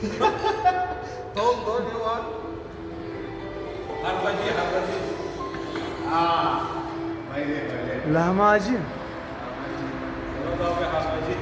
तो you are हरभजी हरभजी हाँ पहिले Lahmacun. चलो जाओ पे हरभजी